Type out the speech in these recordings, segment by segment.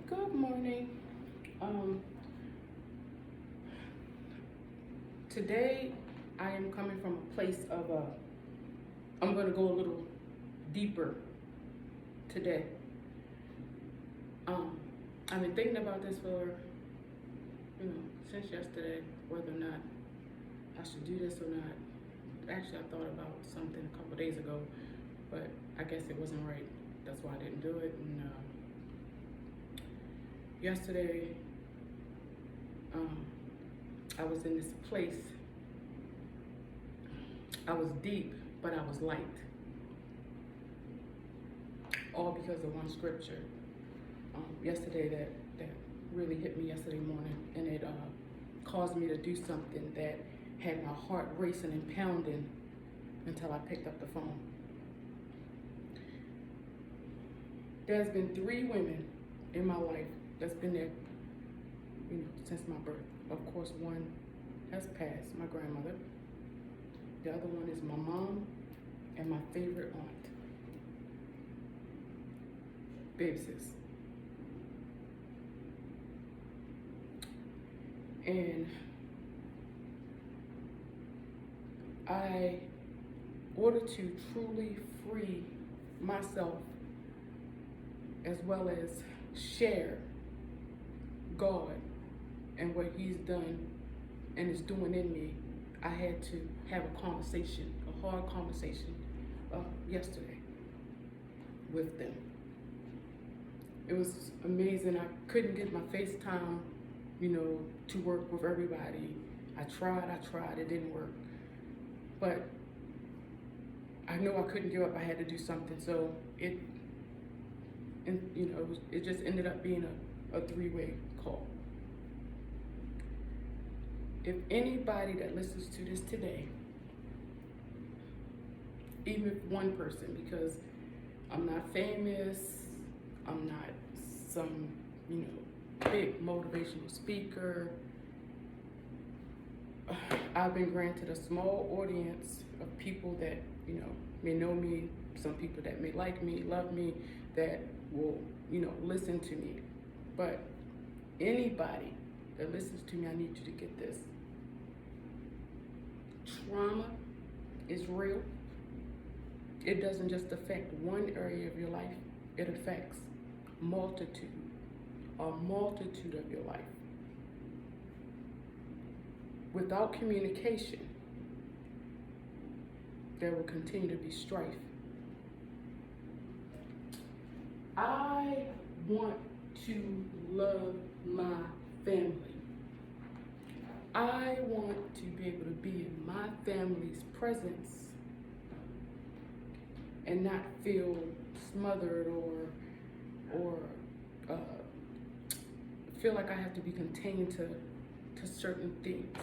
Good morning. Um, Today I am coming from a place of I'm going to go a little deeper today. I've been thinking about this for since yesterday, whether or not I should do this or not. Actually, I thought about something a couple days ago, but I guess it wasn't right. That's why I didn't do it. And yesterday, I was in this place. I was deep, but I was light. All because of one scripture. Yesterday that really hit me yesterday morning, and it caused me to do something that had my heart racing and pounding until I picked up the phone. There's been 3 women in my life that's been there, since my birth. Of course, one has passed, my grandmother. The other one is my mom and my favorite aunt, baby sis. And in order to truly free myself as well as share God and what He's done and is doing in me, I had to have a conversation, a hard conversation yesterday with them. It was amazing. I couldn't get my FaceTime, to work with everybody. I tried, it didn't work. But I know I couldn't give up. I had to do something. So it just ended up being a 3-way call. If anybody that listens to this today, even if one person, because I'm not famous, I'm not some, big motivational speaker, I've been granted a small audience of people that, may know me, some people that may like me, love me, that will, listen to me. But anybody that listens to me, I need you to get this. Trauma is real. It doesn't just affect one area of your life, it affects a multitude of your life. Without communication, there will continue to be strife. I want to love my family. I want to be able to be in my family's presence and not feel smothered or feel like I have to be contained to certain things.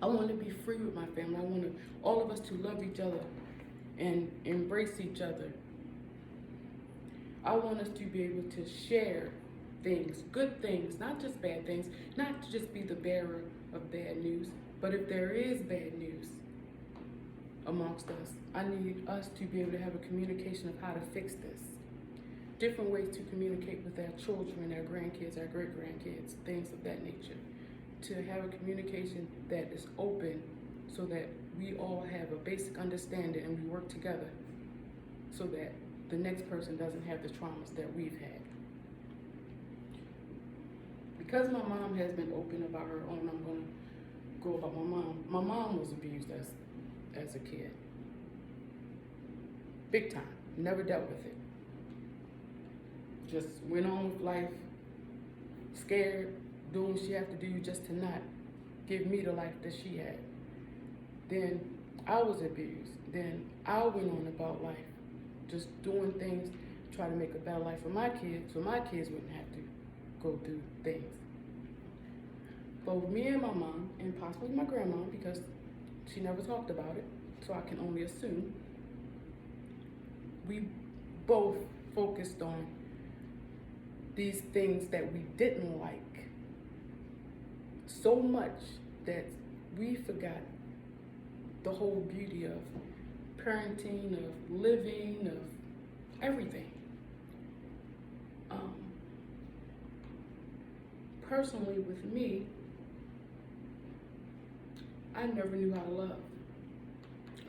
I want to be free with my family. I want all of us to love each other and embrace each other. I want us to be able to share things, good things, not just bad things, not to just be the bearer of bad news, but if there is bad news amongst us, I need us to be able to have a communication of how to fix this. Different ways to communicate with our children, our grandkids, our great-grandkids, things of that nature. To have a communication that is open so that we all have a basic understanding and we work together so that the next person doesn't have the traumas that we've had. Because my mom has been open about her own, I'm going to go about my mom. My mom was abused as a kid. Big time. Never dealt with it. Just went on with life, scared, doing what she had to do just to not give me the life that she had. Then I was abused. Then I went on about life, just doing things, try to make a better life for my kids, so my kids wouldn't have to go through things. But with me and my mom, and possibly my grandma, because she never talked about it, so I can only assume, we both focused on these things that we didn't like so much that we forgot the whole beauty of parenting, of living, of everything. personally with me, I never knew how to love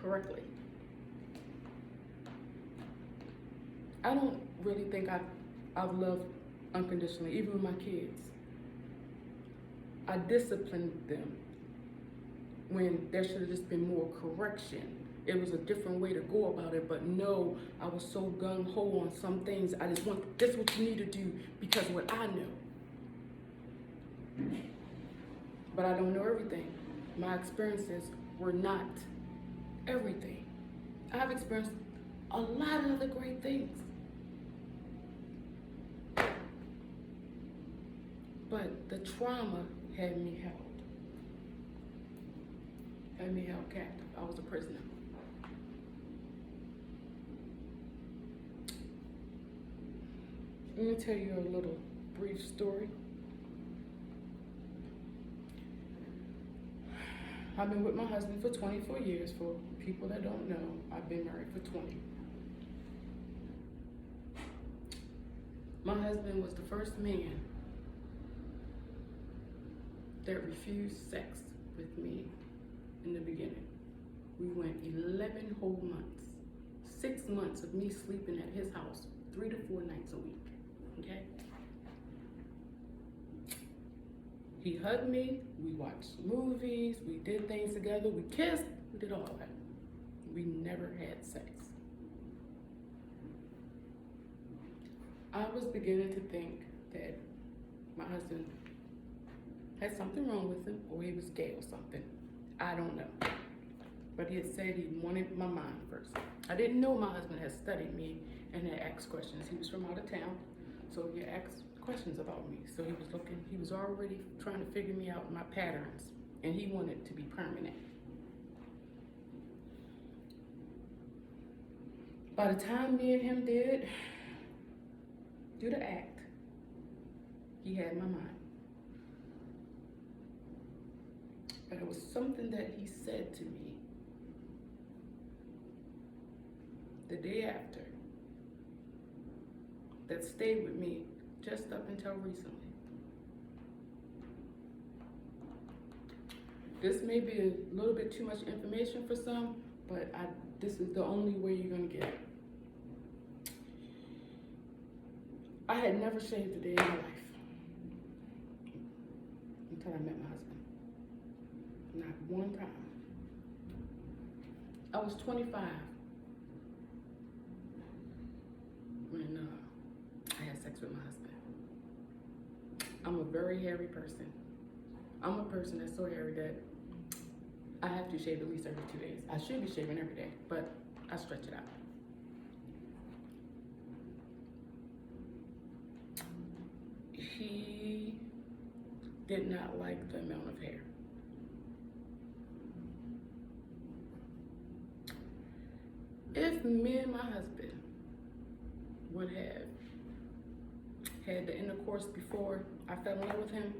correctly. I don't really think I've loved unconditionally, even with my kids. I disciplined them when there should have just been more correction. It was a different way to go about it, but no, I was so gung-ho on some things. I just want, this is what you need to do because of what I know. But I don't know everything. My experiences were not everything. I've experienced a lot of other great things. But the trauma had me held captive. I was a prisoner. Let me tell you a little brief story. I've been with my husband for 24 years. For people that don't know, I've been married for 20. My husband was the first man that refused sex with me in the beginning. We went 11 whole months. 6 months of me sleeping at his house 3 to 4 nights a week, okay? He hugged me, we watched movies, we did things together, we kissed, we did all that. We never had sex. I was beginning to think that my husband had something wrong with him, or he was gay or something. I don't know. But he had said he wanted my mind first. I didn't know my husband had studied me and had asked questions. He was from out of town, so he asked questions about me. So he was already trying to figure me out, my patterns, and he wanted to be permanent. By the time me and him did do the act, he had my mind. But it was something that he said to me the day after that stayed with me just up until recently. This may be a little bit too much information for some, but this is the only way you're gonna get it. I had never shaved a day in my life until I met my husband. Not one time. I was 25 when I had sex with my husband. I'm a very hairy person. I'm a person that's so hairy that I have to shave at least every 2 days. I should be shaving every day, but I stretch it out. He did not like the amount of hair. If me and my husband would have had the intercourse before I fell in love with him,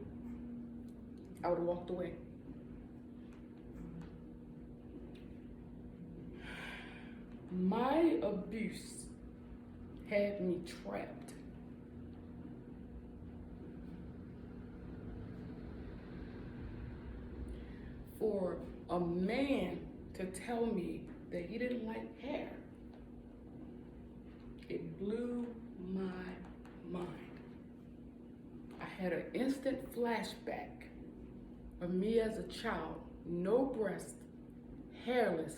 I would have walked away. My abuse had me trapped. For a man to tell me that he didn't like hair, it blew my mind. I had an instant flashback of me as a child, no breast, hairless,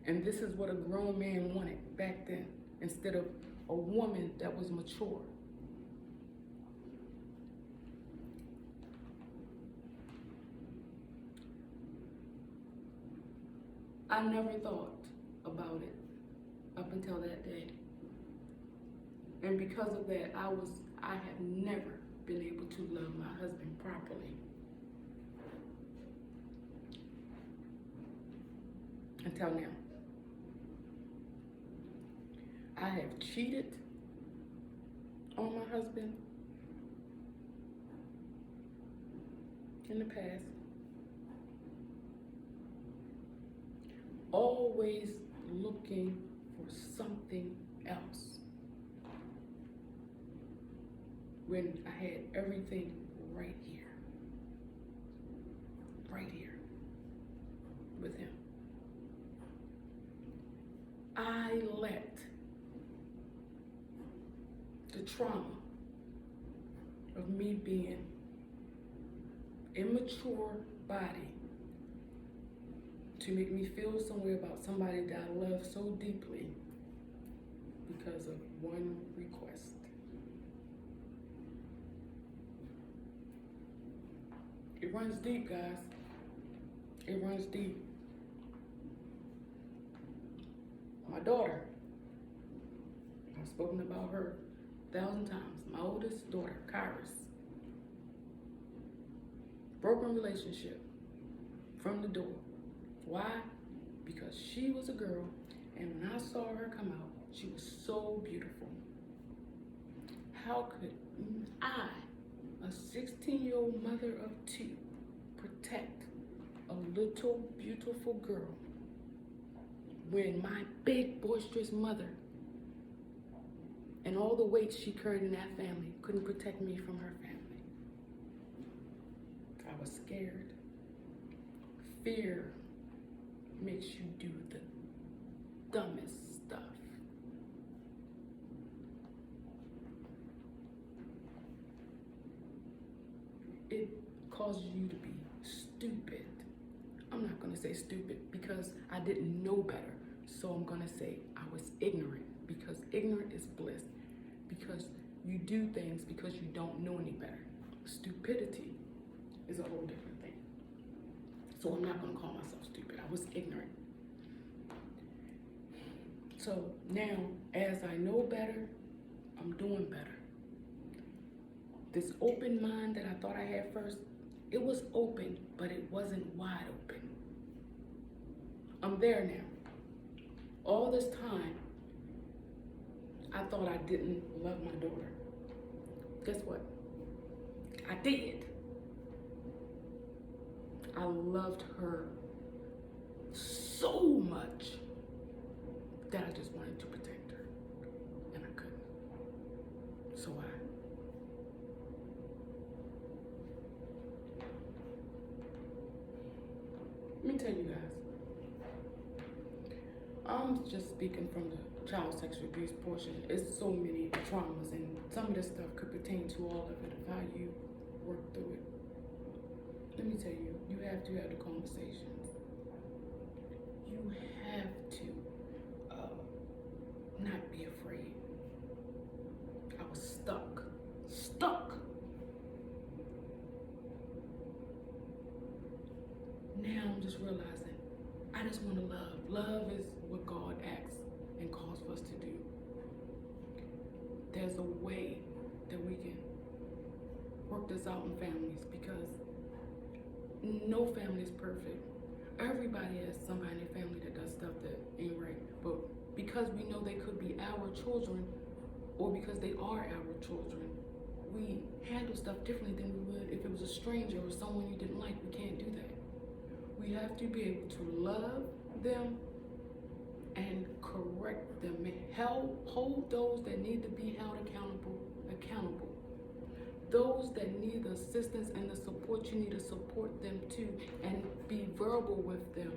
and this is what a grown man wanted back then, instead of a woman that was mature. I never thought about it up until that day. And because of that, I have never been able to love my husband properly. Until now. I have cheated on my husband in the past. Always looking for something else when I had everything right here with him. I let the trauma of me being immature body to make me feel some way about somebody that I love so deeply because of one request. It runs deep, guys. It runs deep. My daughter, I've spoken about her 1,000 times. My oldest daughter, Kairos. Broken relationship from the door. Why? Because she was a girl, and when I saw her come out, she was so beautiful. How could I, a 16-year-old mother of two, protect a little beautiful girl when my big boisterous mother and all the weight she carried in that family couldn't protect me from her family? I was scared. Fear makes you do the dumbest stuff. It causes you to be stupid. I'm not gonna say stupid because I didn't know better. So I'm gonna say I was ignorant, because ignorant is bliss. Because you do things because you don't know any better. Stupidity is a whole different thing. So I'm not gonna call myself stupid. I was ignorant. So now, as I know better, I'm doing better. This open mind that I thought I had first, it was open, but it wasn't wide open. I'm there now. All this time, I thought I didn't love my daughter. Guess what? I did. I loved her so much that I just wanted to protect her, and I couldn't. So let me tell you guys, I'm just speaking from the child sexual abuse portion. It's so many traumas, and some of this stuff could pertain to all of it, of how you work through it. Let me tell you, you have to have the conversations. You have to not be afraid. I was stuck. Now I'm just realizing I just want to love. Love is what God asks and calls for us to do. There's a way that we can work this out in families, because no family is perfect. Everybody has somebody in their family that does stuff that ain't right. But because we know they could be our children, or because they are our children, we handle stuff differently than we would if it was a stranger or someone you didn't like. We can't do that. We have to be able to love them and correct them, hold those that need to be held accountable. Those that need the assistance and the support, you need to support them too, and be verbal with them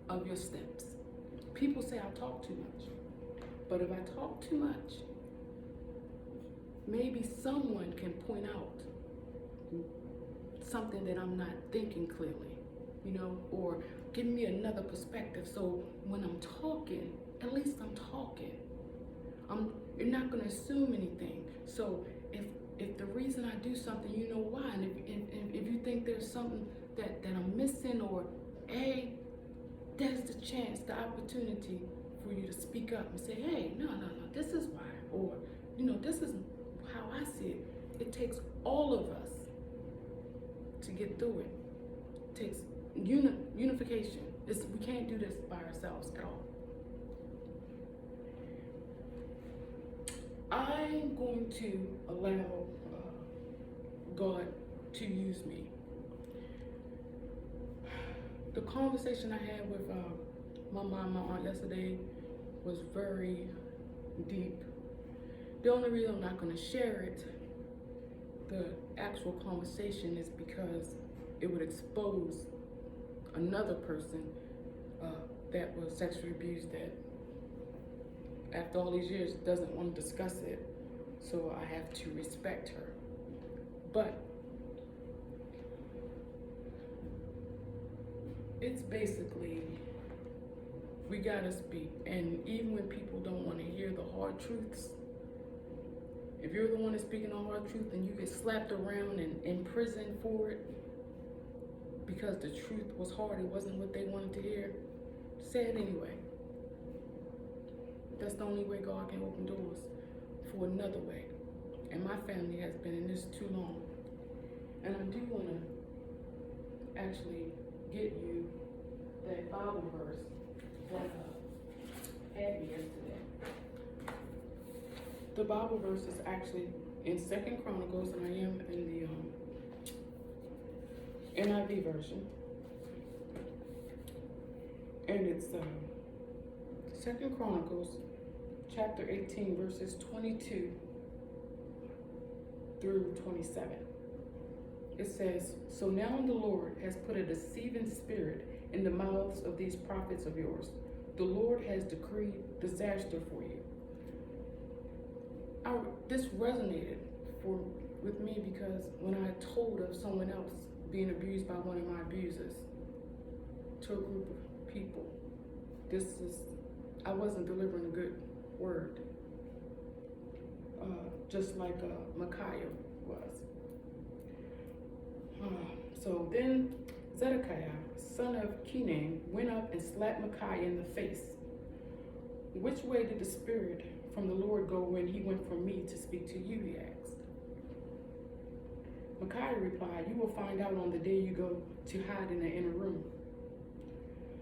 of your steps. People say I talk too much, but if I talk too much, maybe someone can point out something that I'm not thinking clearly, or give me another perspective. So when I'm talking, at least I'm talking. You're not gonna assume anything. So if the reason I do something, you know why, and if you think there's something that I'm missing, or there's the chance, the opportunity for you to speak up and say, hey, no, this is why, or this is how I see it. It takes all of us to get through it. It takes unification. We can't do this by ourselves at all. I'm going to allow God to use me. The conversation I had with my mom and my aunt yesterday was very deep. The only reason I'm not going to share it, the actual conversation is because it would expose another person that was sexually abused that after all these years doesn't want to discuss it. So I have to respect her. But it's basically, we gotta speak. And even when people don't want to hear the hard truths, if you're the one that's speaking the hard truth and you get slapped around and in prison for it because the truth was hard, it wasn't what they wanted to hear, say it anyway. That's the only way God can open doors for another way. And my family has been in this too long. And I do want to actually get you that Bible verse that had me yesterday. The Bible verse is actually in 2nd Chronicles, and I am in the NIV version. And it's 2nd Chronicles, chapter 18, verses 22 through 27. It says, "So now the Lord has put a deceiving spirit in the mouths of these prophets of yours. The Lord has decreed disaster for you." This resonated with me because when I told of someone else being abused by one of my abusers to a group of people, I wasn't delivering a good word, just like Micaiah was. So then Zedekiah, son of Kenan, went up and slapped Micaiah in the face. "Which way did the spirit from the Lord go when he went from me to speak to you?" he asked. Micaiah replied, "You will find out on the day you go to hide in the inner room."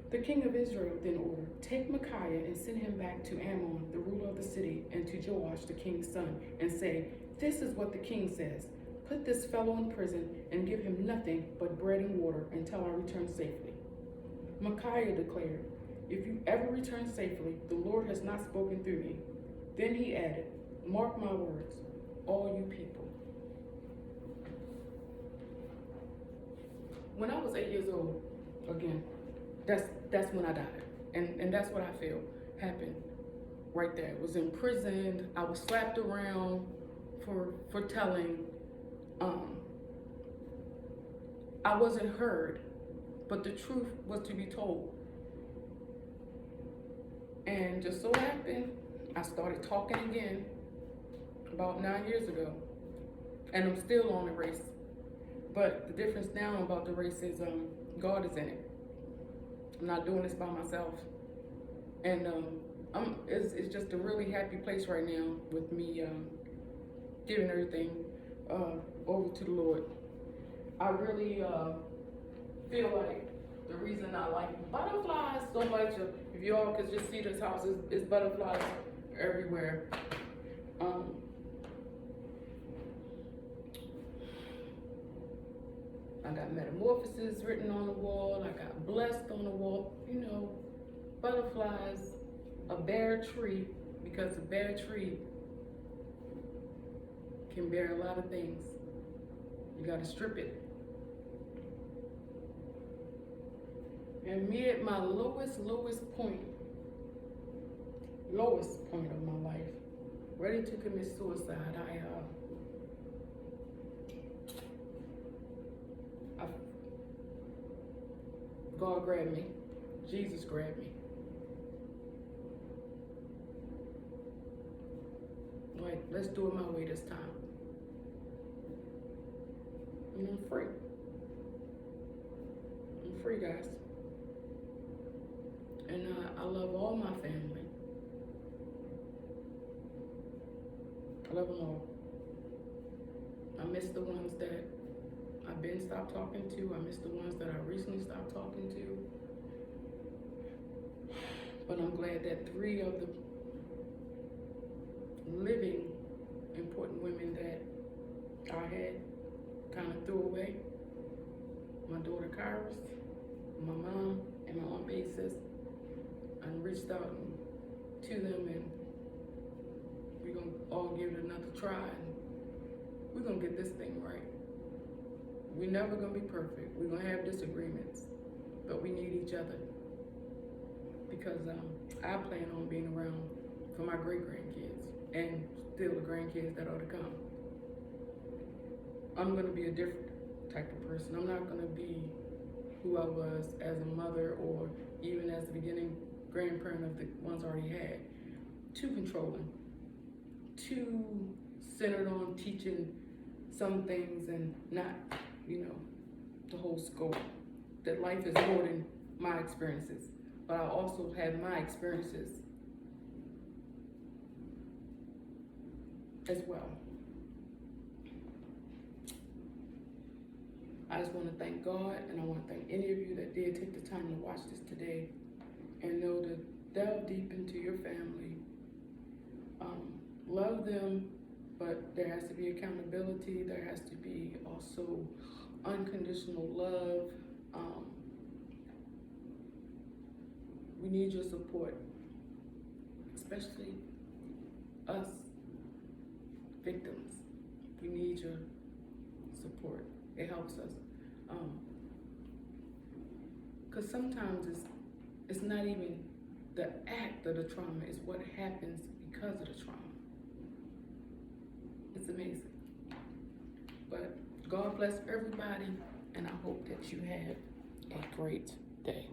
The king of Israel then ordered, "Take Micaiah and send him back to Ammon, the ruler of the city, and to Joash, the king's son, and say, 'This is what the king says. Put this fellow in prison and give him nothing but bread and water until I return safely.'" Micaiah declared, "If you ever return safely, the Lord has not spoken through me." Then he added, "Mark my words, all you people." When I was 8 years old, again, that's when I died. And that's what I feel happened right there. I was imprisoned, I was slapped around for telling. I wasn't heard, but the truth was to be told. And just so happened, I started talking again about 9 years ago. And I'm still on the race. But the difference now about the race is God is in it. I'm not doing this by myself. And it's just a really happy place right now with me giving everything over to the Lord. I really feel like the reason I like butterflies so much, if you all could just see this house, is butterflies everywhere. I got metamorphosis written on the wall. I got blessed on the wall. You know, butterflies, a bare tree, because a bare tree can bear a lot of things. You gotta strip it. And me at my lowest point of my life, ready to commit suicide, God grabbed me. Jesus grabbed me. Like, let's do it my way this time. And I'm free. I'm free, guys. And I love all my family. I love them all. I miss the ones that I've been stopped talking to. I miss the ones that I recently stopped talking to. But I'm glad that 3 of the living important women that I had kind of threw away, my daughter Kairos, my mom, and my aunt Basis, I reached out to them, and we're gonna all give it another try. we're gonna get this thing right. We're never gonna be perfect. We're gonna have disagreements, but we need each other, because I plan on being around for my great grandkids and still the grandkids that are to come. I'm gonna be a different type of person. I'm not gonna be who I was as a mother or even as the beginning grandparent of the ones I already had. Too controlling, too centered on teaching some things and not, the whole scope. That life is more than my experiences, but I also have my experiences as well. I just want to thank God, and I want to thank any of you that did take the time to watch this today, and know to delve deep into your family. Love them, but there has to be accountability. There has to be also unconditional love. We need your support, especially us victims. We need your support. It helps us. Because sometimes it's not even the act of the trauma, it's what happens because of the trauma. It's amazing. But God bless everybody, and I hope that you have a great day.